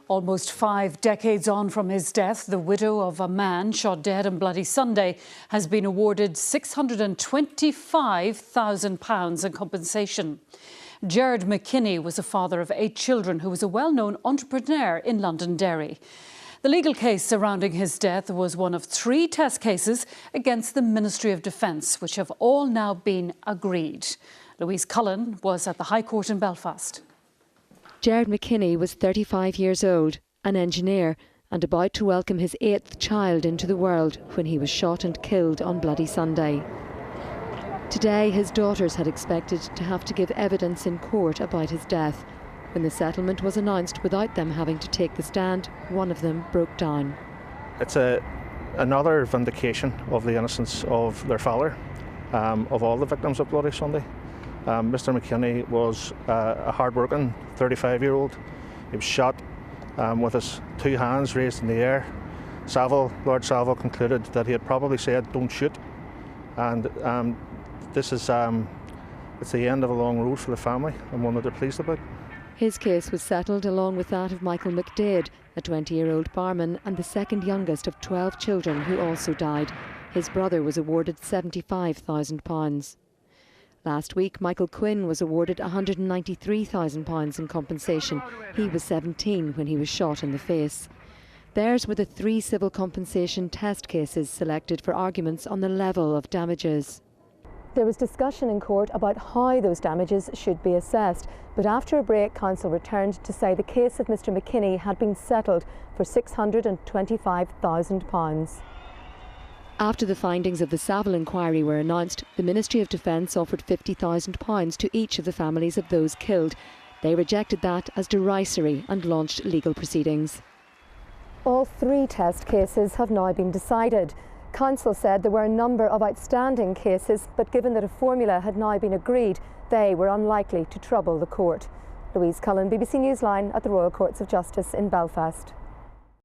Almost 5 decades on from his death, the widow of a man shot dead on Bloody Sunday has been awarded £625,000 in compensation. Gerard McKinney was a father of 8 children who was a well-known entrepreneur in Londonderry. The legal case surrounding his death was one of 3 test cases against the Ministry of Defence, which have all now been agreed. Louise Cullen was at the High Court in Belfast. Gerard McKinney was 35 years old, an engineer, and about to welcome his 8th child into the world when he was shot and killed on Bloody Sunday. Today, his daughters had expected to have to give evidence in court about his death. When the settlement was announced without them having to take the stand, one of them broke down. It's another vindication of the innocence of their father, of all the victims of Bloody Sunday. Mr McKinney was a hard-working 35-year-old. He was shot with his 2 hands raised in the air. Lord Savile concluded that he had probably said, "Don't shoot." And this is it's the end of a long road for the family, and one that they're pleased about. His case was settled along with that of Michael McDaid, a 20-year-old barman and the second youngest of 12 children who also died. His brother was awarded £75,000. Last week, Michael Quinn was awarded £193,000 in compensation. He was 17 when he was shot in the face. Theirs were the 3 civil compensation test cases selected for arguments on the level of damages. There was discussion in court about how those damages should be assessed, but after a break, counsel returned to say the case of Mr McKinney had been settled for £625,000. After the findings of the Savile inquiry were announced, the Ministry of Defence offered £50,000 to each of the families of those killed. They rejected that as derisory and launched legal proceedings. All 3 test cases have now been decided. Counsel said there were a number of outstanding cases, but given that a formula had now been agreed, they were unlikely to trouble the court. Louise Cullen, BBC Newsline at the Royal Courts of Justice in Belfast.